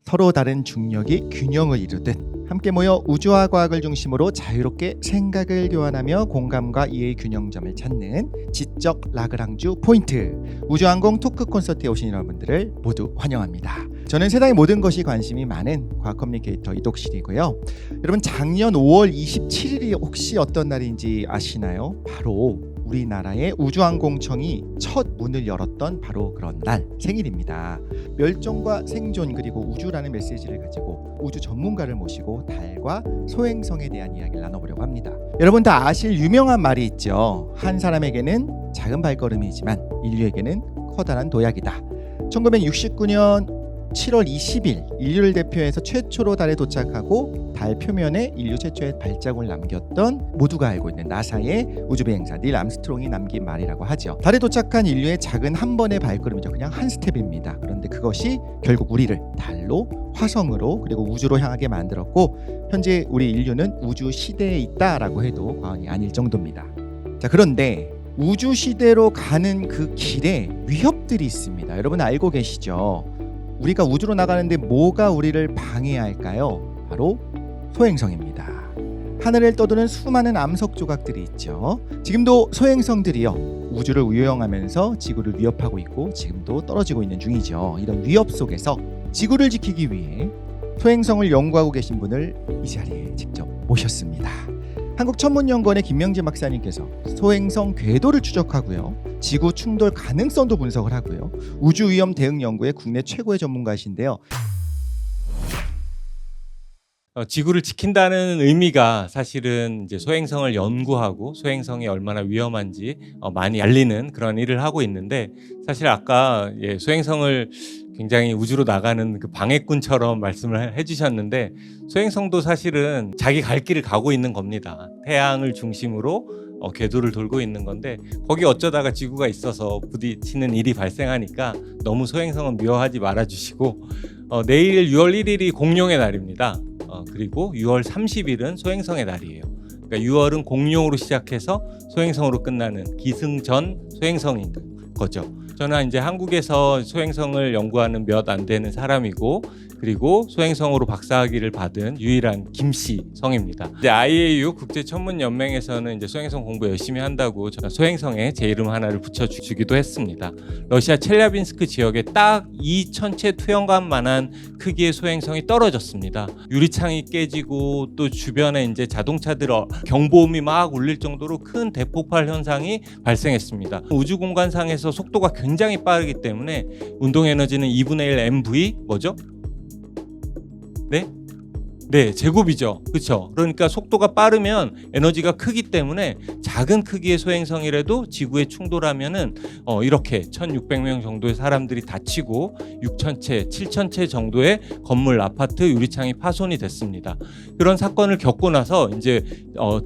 서로 다른 중력이 균형을 이루듯 함께 모여 우주와 과학을 중심으로 자유롭게 생각을 교환하며 공감과 이해의 균형점을 찾는 지적 라그랑주 포인트, 우주항공 토크 콘서트에 오신 여러분들을 모두 환영합니다. 저는 세상의 모든 것이 관심이 많은 과학 커뮤니케이터 이독실이고요. 여러분, 작년 5월 27일이 혹시 어떤 날인지 아시나요? 바로 우리나라의 우주항공청이 첫 문을 열었던 바로 그런 날, 생일입니다. 멸종과 생존 그리고 우주라는 메시지를 가지고 우주 전문가를 모시고 달과 소행성에 대한 이야기를 나눠보려고 합니다. 여러분 다 아실 유명한 말이 있죠. 한 사람에게는 작은 발걸음이지만 인류에게는 커다란 도약이다. 1969년 7월 20일 인류를 대표해서 최초로 달에 도착하고 달 표면에 인류 최초의 발자국을 남겼던, 모두가 알고 있는 나사의 우주비행사 닐 암스트롱이 남긴 말이라고 하죠. 달에 도착한 인류의 작은 한 번의 발걸음이죠. 그냥 한 스텝입니다. 그런데 그것이 결국 우리를 달로, 화성으로, 그리고 우주로 향하게 만들었고, 현재 우리 인류는 우주 시대에 있다라고 해도 과언이 아닐 정도입니다. 자, 그런데 우주 시대로 가는 그 길에 위협들이 있습니다. 여러분 알고 계시죠? 우리가 우주로 나가는데 뭐가 우리를 방해할까요? 바로 소행성입니다. 하늘을 떠도는 수많은 암석 조각들이 있죠. 지금도 소행성들이요, 우주를 우영하면서 지구를 위협하고 있고 지금도 떨어지고 있는 중이죠. 이런 위협 속에서 지구를 지키기 위해 소행성을 연구하고 계신 분을 이 자리에 직접 모셨습니다. 한국천문연구원의 김명진 박사님께서 소행성 궤도를 추적하고요, 지구 충돌 가능성도 분석을 하고요, 우주 위험 대응 연구의 국내 최고의 전문가이신데요. 지구를 지킨다는 의미가 사실은 이제 소행성을 연구하고 소행성이 얼마나 위험한지 많이 알리는 그런 일을 하고 있는데, 사실 아까 소행성을 굉장히 우주로 나가는 그 방해꾼처럼 말씀을 해주셨는데, 소행성도 사실은 자기 갈 길을 가고 있는 겁니다. 태양을 중심으로 궤도를 돌고 있는 건데, 거기 어쩌다가 지구가 있어서 부딪히는 일이 발생하니까 너무 소행성은 미워하지 말아주시고, 내일 6월 1일이 공룡의 날입니다. 그리고 6월 30일은 소행성의 날이에요. 그러니까 6월은 공룡으로 시작해서 소행성으로 끝나는 기승전 소행성인 거죠. 저는 이제 한국에서 소행성을 연구하는 몇 안 되는 사람이고, 그리고 소행성으로 박사학위를 받은 유일한 김씨 성입니다. 이제 IAU 국제천문연맹에서는 이제 소행성 공부 열심히 한다고 소행성에 제 이름 하나를 붙여주기도 했습니다. 러시아 첼야빈스크 지역에 딱 이 천체 투영관만한 크기의 소행성이 떨어졌습니다. 유리창이 깨지고 또 주변에 이제 자동차들 경보음이 막 울릴 정도로 큰 대폭발 현상이 발생했습니다. 우주 공간상에서 속도가 굉장히 빠르기 때문에 운동 에너지는 2분의 1 mv 뭐죠? 네, 제곱이죠. 그렇죠? 그러니까 속도가 빠르면 에너지가 크기 때문에 작은 크기의 소행성이라도 지구에 충돌하면은 이렇게 1600명 정도의 사람들이 다치고 6000채, 7000채 정도의 건물, 아파트 유리창이 파손이 됐습니다. 그런 사건을 겪고 나서 이제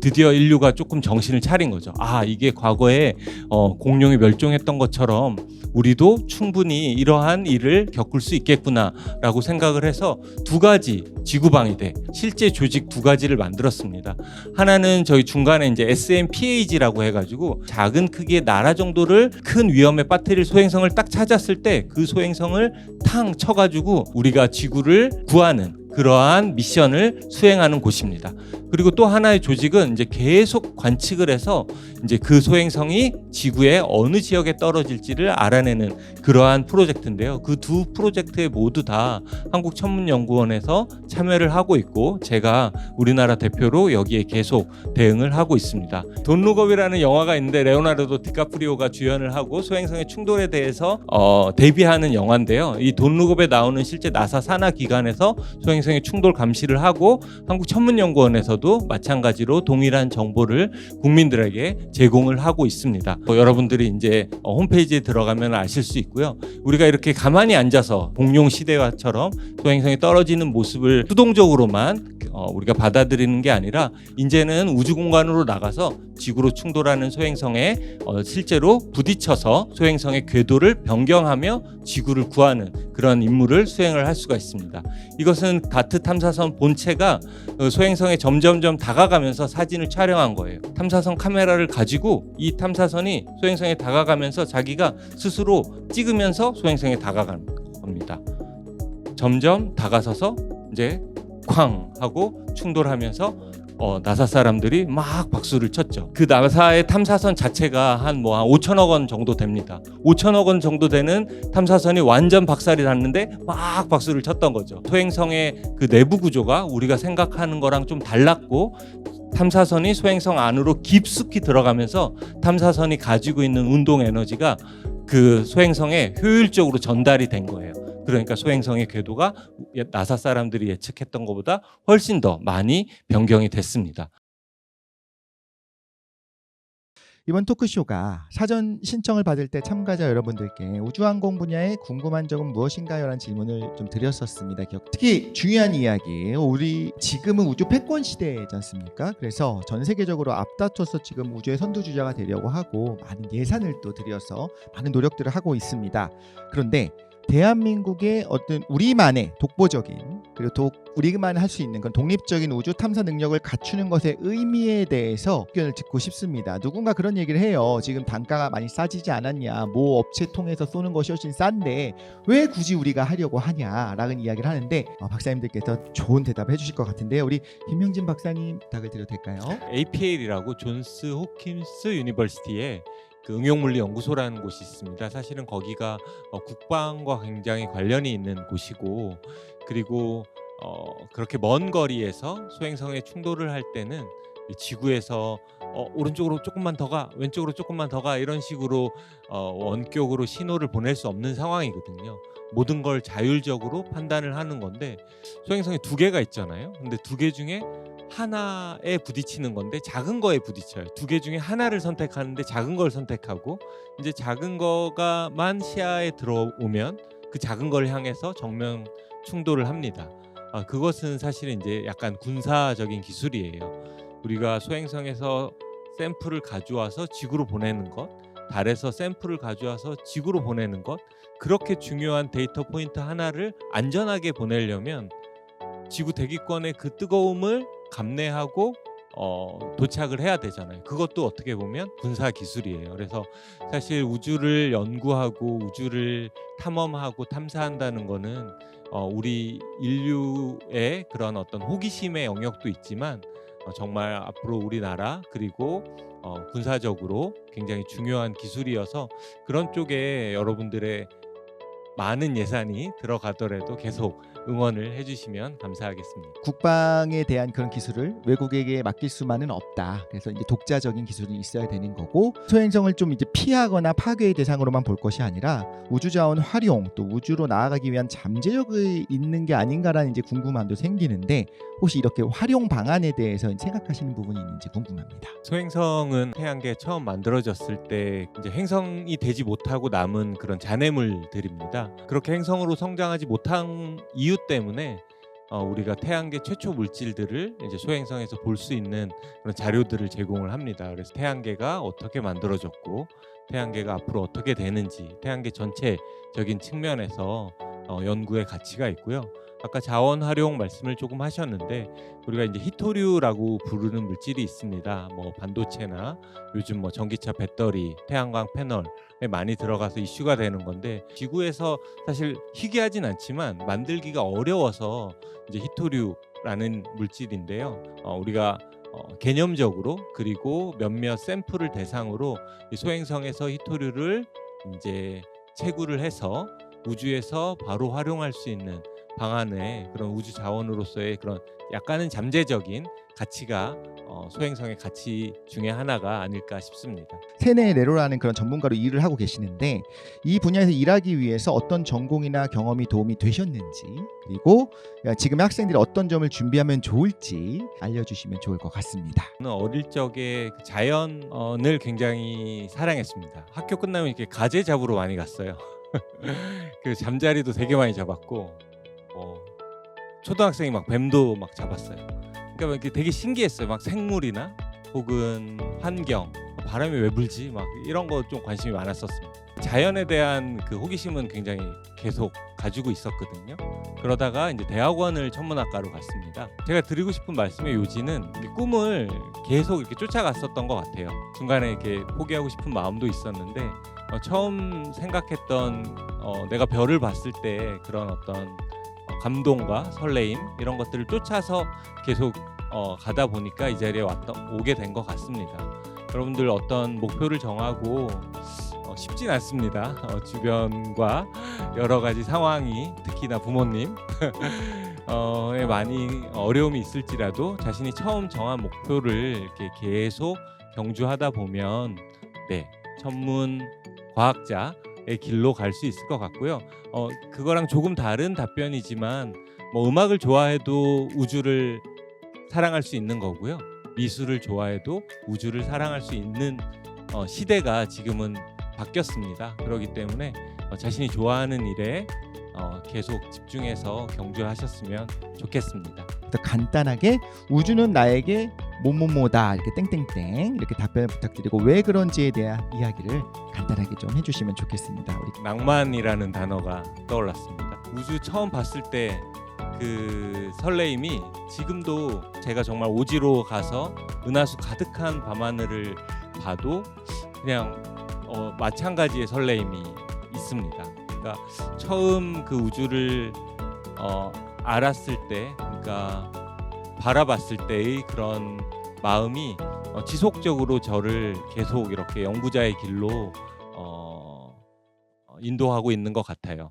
드디어 인류가 조금 정신을 차린 거죠. 아, 이게 과거에 공룡이 멸종했던 것처럼 우리도 충분히 이러한 일을 겪을 수 있겠구나라고 생각을 해서 두 가지 지구방위대, 실제 조직 두 가지를 만들었습니다. 하나는 저희 중간에 이제 SMPAG라고 해가지고 작은 크기의 나라 정도를 큰 위험에 빠뜨릴 소행성을 딱 찾았을 때 그 소행성을 탕 쳐가지고 우리가 지구를 구하는 그러한 미션을 수행하는 곳입니다. 그리고 또 하나의 조직은 이제 계속 관측을 해서 이제 그 소행성이 지구의 어느 지역에 떨어질지를 알아내는 그러한 프로젝트인데요. 그 두 프로젝트에 모두 다 한국천문연구원에서 참여를 하고 있고, 제가 우리나라 대표로 여기에 계속 대응을 하고 있습니다. 돈 룩업이라는 영화가 있는데 레오나르도 디카프리오가 주연을 하고 소행성의 충돌에 대해서 대비하는 영화인데요. 이 돈 룩업에 나오는 실제 나사 산하 기관에서 소행성의 충돌 감시를 하고, 한국천문연구원에서도 마찬가지로 동일한 정보를 국민들에게 제공을 하고 있습니다. 여러분들이 이제 홈페이지에 들어가면 아실 수 있고요. 우리가 이렇게 가만히 앉아서 공룡 시대화처럼 소행성이 떨어지는 모습을 수동적으로만 우리가 받아들이는 게 아니라, 이제는 우주 공간으로 나가서 지구로 충돌하는 소행성에 실제로 부딪혀서 소행성의 궤도를 변경하며 지구를 구하는 그런 임무를 수행을 할 수가 있습니다. 이것은 다트 탐사선 본체가 소행성에 점점점 다가가면서 사진을 촬영한 거예요. 탐사선 카메라를 가지고 이 탐사선이 소행성에 다가가면서 자기가 스스로 찍으면서 소행성에 다가가는 겁니다. 점점 다가서서 이제 쾅 하고 충돌하면서 나사 사람들이 막 박수를 쳤죠. 그 나사의 탐사선 자체가 한 5천억 원 정도 됩니다. 5천억 원 정도 되는 탐사선이 완전 박살이 났는데 막 박수를 쳤던 거죠. 소행성의 그 내부 구조가 우리가 생각하는 거랑 좀 달랐고, 탐사선이 소행성 안으로 깊숙이 들어가면서 탐사선이 가지고 있는 운동 에너지가 그 소행성에 효율적으로 전달이 된 거예요. 그러니까 소행성의 궤도가 나사 사람들이 예측했던 것보다 훨씬 더 많이 변경이 됐습니다. 이번 토크쇼가 사전 신청을 받을 때 참가자 여러분들께 우주항공 분야에 궁금한 점은 무엇인가요? 라는 질문을 좀 드렸었습니다. 특히 중요한 이야기, 우리 지금은 우주 패권 시대지 않습니까? 그래서 전 세계적으로 앞다퉈서 지금 우주의 선두주자가 되려고 하고 많은 예산을 또 들여서 많은 노력들을 하고 있습니다. 그런데 대한민국의 어떤 우리만의 독보적인, 그리고 우리만 할 수 있는 그런 독립적인 우주 탐사 능력을 갖추는 것의 의미에 대해서 의견을 듣고 싶습니다. 누군가 그런 얘기를 해요. 지금 단가가 많이 싸지지 않았냐, 모 업체 통해서 쏘는 것이 훨씬 싼데 왜 굳이 우리가 하려고 하냐라는 이야기를 하는데, 박사님들께서 좋은 대답을 해주실 것 같은데요. 우리 김명진 박사님 부탁을 드려도 될까요? APL이라고 존스 호킨스 유니버시티에 그 응용물리 연구소라는 곳이 있습니다. 사실은 거기가 국방과 굉장히 관련이 있는 곳이고, 그리고 그렇게 먼 거리에서 소행성의 충돌을 할 때는 지구에서 오른쪽으로 조금만 더 가, 왼쪽으로 조금만 더 가, 이런 식으로 원격으로 신호를 보낼 수 없는 상황이거든요. 모든 걸 자율적으로 판단을 하는 건데, 소행성이 두 개가 있잖아요. 근데 두 개 중에 하나에 부딪히는 건데 작은 거에 부딪혀요. 두 개 중에 하나를 선택하는데 작은 걸 선택하고, 이제 작은 거가만 시야에 들어오면 그 작은 걸 향해서 정면 충돌을 합니다. 그것은 사실은 이제 약간 군사적인 기술이에요. 우리가 소행성에서 샘플을 가져와서 지구로 보내는 것, 달에서 샘플을 가져와서 지구로 보내는 것, 그렇게 중요한 데이터 포인트 하나를 안전하게 보내려면 지구 대기권의 그 뜨거움을 감내하고 도착을 해야 되잖아요. 그것도 어떻게 보면 군사 기술이에요. 그래서 사실 우주를 연구하고 우주를 탐험하고 탐사한다는 거는 우리 인류의 그런 어떤 호기심의 영역도 있지만 정말 앞으로 우리나라 그리고 군사적으로 굉장히 중요한 기술이어서 그런 쪽에 여러분들의 많은 예산이 들어가더라도 계속 응원을 해주시면 감사하겠습니다. 국방에 대한 그런 기술을 외국에게 맡길 수만은 없다. 그래서 이제 독자적인 기술이 있어야 되는 거고, 소행성을 좀 이제 피하거나 파괴의 대상으로만 볼 것이 아니라 우주자원 활용, 또 우주로 나아가기 위한 잠재력이 있는 게 아닌가라는 이제 궁금함도 생기는데, 혹시 이렇게 활용 방안에 대해서 생각하시는 부분이 있는지 궁금합니다. 소행성은 태양계 처음 만들어졌을 때 이제 행성이 되지 못하고 남은 그런 잔해물들입니다. 그렇게 행성으로 성장하지 못한 이유 때문에 우리가 태양계 최초 물질들을 이제 소행성에서 볼 수 있는 그런 자료들을 제공을 합니다. 그래서 태양계가 어떻게 만들어졌고 태양계가 앞으로 어떻게 되는지 태양계 전체적인 측면에서 연구의 가치가 있고요. 아까 자원 활용 말씀을 조금 하셨는데, 우리가 이제 히토류라고 부르는 물질이 있습니다. 뭐 반도체나 요즘 뭐 전기차 배터리, 태양광 패널에 많이 들어가서 이슈가 되는 건데, 지구에서 사실 희귀하진 않지만 만들기가 어려워서 이제 히토류라는 물질인데요. 우리가 개념적으로 그리고 몇몇 샘플을 대상으로 이 소행성에서 히토류를 이제 채굴을 해서 우주에서 바로 활용할 수 있는 방안의 그런 우주 자원으로서의 그런 약간은 잠재적인 가치가 소행성의 가치 중에 하나가 아닐까 싶습니다. 세네 네로라는 그런 전문가로 일을 하고 계시는데, 이 분야에서 일하기 위해서 어떤 전공이나 경험이 도움이 되셨는지, 그리고 지금 학생들이 어떤 점을 준비하면 좋을지 알려주시면 좋을 것 같습니다. 저는 어릴 적에 자연을 굉장히 사랑했습니다. 학교 끝나면 이렇게 가재 잡으러 많이 갔어요. 그 잠자리도 되게 많이 잡았고, 초등학생이 막 뱀도 막 잡았어요. 그러니까 막 이렇게 되게 신기했어요. 막 생물이나 혹은 환경, 바람이 왜 불지, 막 이런 거 좀 관심이 많았었습니다. 자연에 대한 그 호기심은 굉장히 계속 가지고 있었거든요. 그러다가 이제 대학원을 천문학과로 갔습니다. 제가 드리고 싶은 말씀의 요지는 꿈을 계속 이렇게 쫓아갔었던 것 같아요. 중간에 이렇게 포기하고 싶은 마음도 있었는데, 처음 생각했던 내가 별을 봤을 때 그런 어떤 감동과 설레임 이런 것들을 쫓아서 계속 가다 보니까 이 자리에 오게 된 것 같습니다. 여러분들 어떤 목표를 정하고 쉽진 않습니다. 주변과 여러 가지 상황이 특히나 부모님 에 많이 어려움이 있을지라도 자신이 처음 정한 목표를 이렇게 계속 경주하다 보면 천문 과학자의 길로 갈 수 있을 것 같고요. 그거랑 조금 다른 답변이지만 뭐 음악을 좋아해도 우주를 사랑할 수 있는 거고요. 미술을 좋아해도 우주를 사랑할 수 있는 시대가 지금은 바뀌었습니다. 그렇기 때문에 자신이 좋아하는 일에 계속 집중해서 경주하셨으면 좋겠습니다. 더 간단하게 우주는 나에게 뭐뭐뭐다 이렇게 땡땡땡 이렇게 답변을 부탁드리고 왜 그런지에 대한 이야기를 간단하게 좀 해주시면 좋겠습니다. 우리 낭만이라는 단어가 떠올랐습니다. 우주 처음 봤을 때 그 설레임이 지금도 제가 정말 오지로 가서 은하수 가득한 밤하늘을 봐도 그냥 마찬가지의 설레임이 있습니다. 그러니까 처음 그 우주를 알았을 때, 그러니까 바라봤을 때의 그런 마음이 지속적으로 저를 계속 이렇게 연구자의 길로 인도하고 있는 것 같아요.